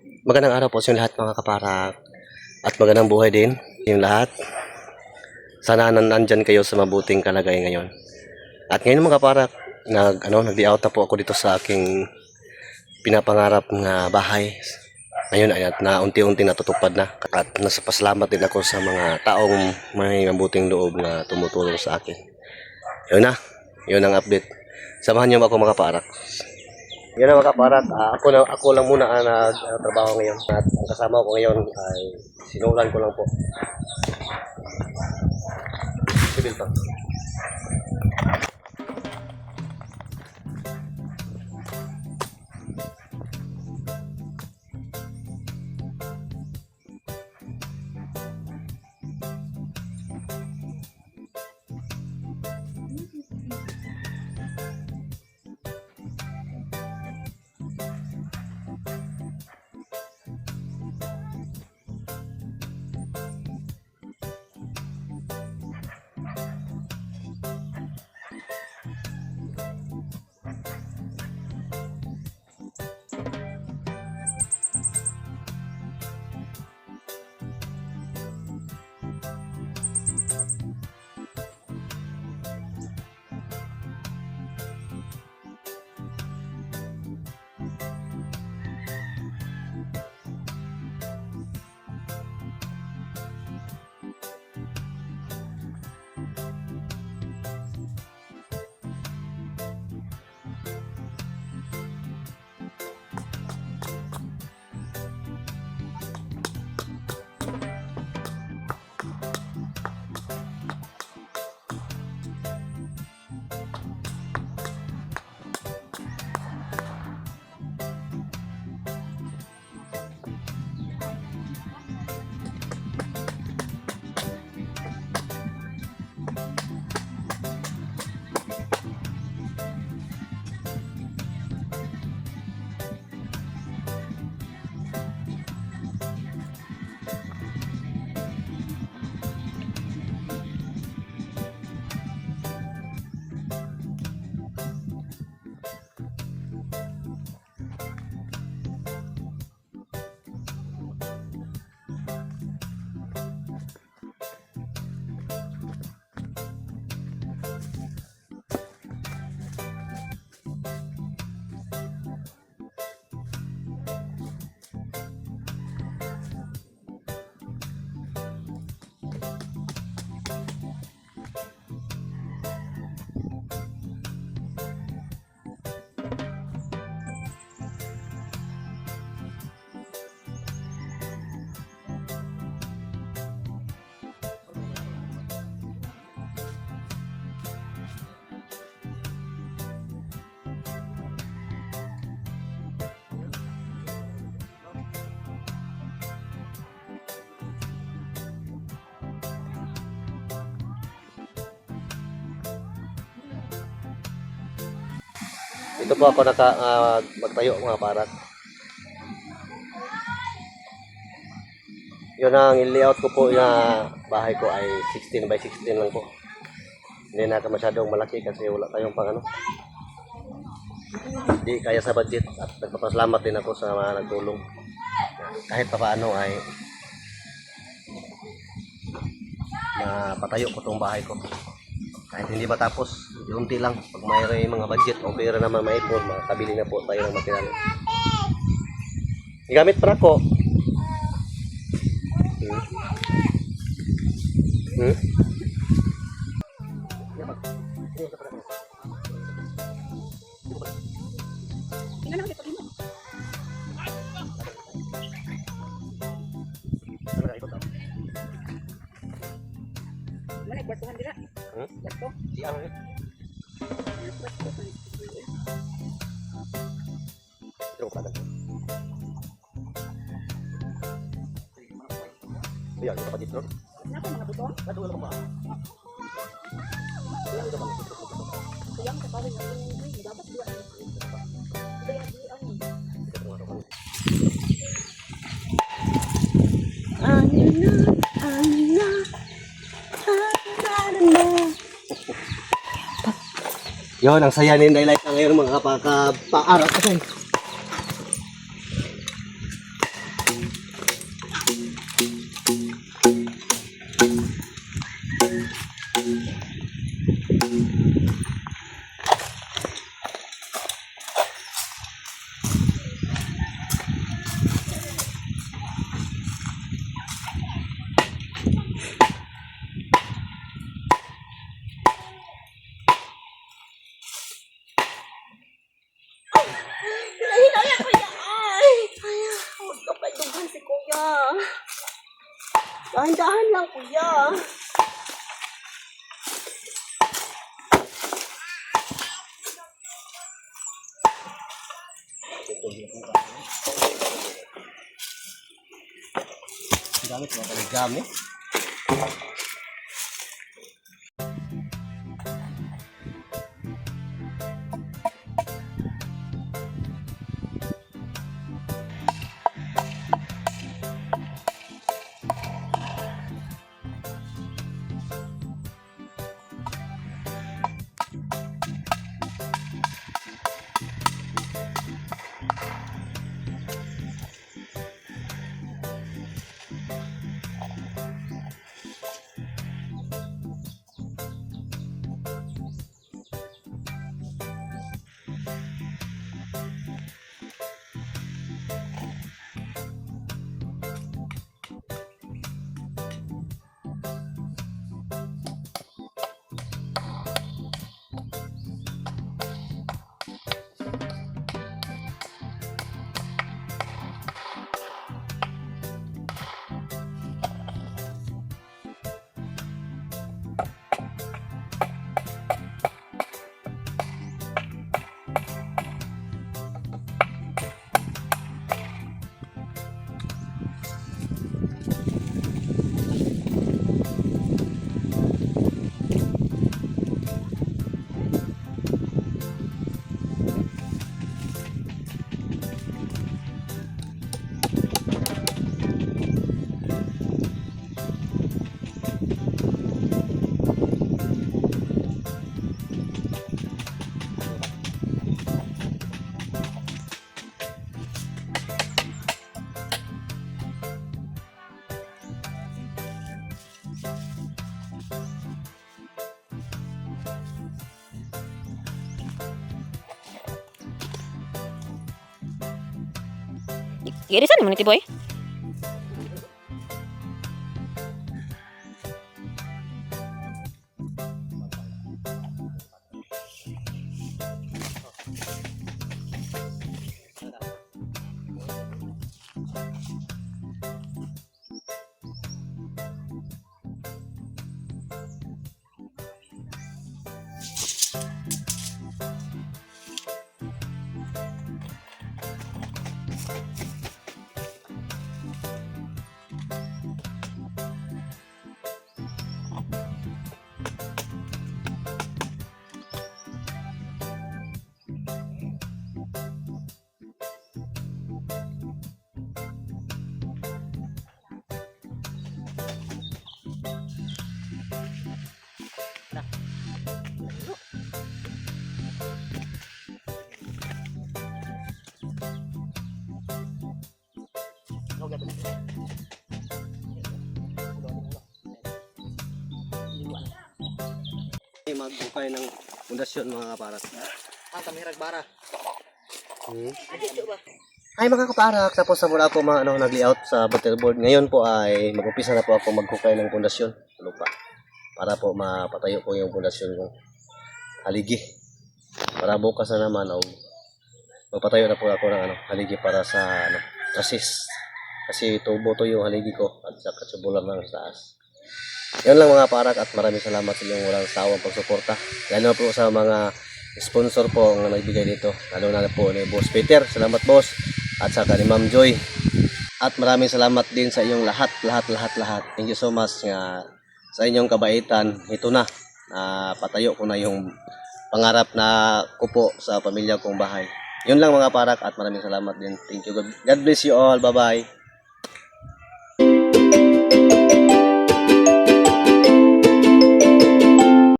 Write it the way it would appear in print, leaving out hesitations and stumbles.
Magandang araw po sa inyo lahat mga kaparak at magandang buhay din yung lahat. Sana nandyan kayo sa mabuting kalagayan ngayon. At ngayon mga kaparak, nag-di-out na po ako dito sa aking pinapangarap na bahay. Ngayon ay na unti-unti natutupad na at nasapasalamat din ako sa mga taong may mabuting loob na tumutulong sa akin. Yun ang update. Samahan niyo ako mga kaparak. Yan ang mga kaparak, ako lang muna ang nagtrabaho ngayon at ang kasama ko ngayon ay sinulan ko lang po. Sibil pa. Ito po ako magtayo mga kaparak. Yun ang layout ko po na bahay ko ay 16 by 16 lang po. Hindi na masyadong malaki kasi wala tayong pang Hindi kaya sa budget at nagpapasalamat din ako sa mga nagtulong. Kahit pa paano ay napatayo ko tong bahay ko. Kahit hindi matapos, unti lang. Pag mayroon mga budget o pera naman maipon, makakabili na po tayo ng material. Gamit pa ako. Kwartuhan dira. Kwarto. Di ano eh. Ito pa lang. Ayan, ito pa dito. Kenapa mga buto? Aduh, wala pa. Sayang sa kawin ng hindi dapat dua. Kaya di ang Yun, ang saya ni Daylight na ngayon mga kapaka-paarap kasi. kuya. Dahan-dahan lang, kuya. Gamit mga kaligami. Irisan naman iti boy. Magbukay ng pundasyon mga kaparak. Tamirag bara. Ay mga kaparak, tapos na muna ako nag-layout sa butterboard. Ngayon po ay mag-umpisa na po ako maghukay ng pundasyon sa lupa. Para po mapatayo ko yung pundasyon kong haligi. Para bukas na naman magpatayo na po ako ng haligi para sa chassis. Kasi tubo to yung haligi ko at saka tubular lang sa taas. Yan lang mga parak at maraming salamat sa inyong walang sawang pagsuporta. Lalo po sa mga sponsor po ang nagbigay dito. Lalo na po ni Boss Peter. Salamat boss. At saka ni Ma'am Joy. At maraming salamat din sa inyong lahat. Thank you so much nga sa inyong kabaitan. Ito na. Patayo ko na yung pangarap na kupo sa pamilya kong bahay. Yun lang mga parak at maraming salamat din. Thank you. God bless you all. Bye bye.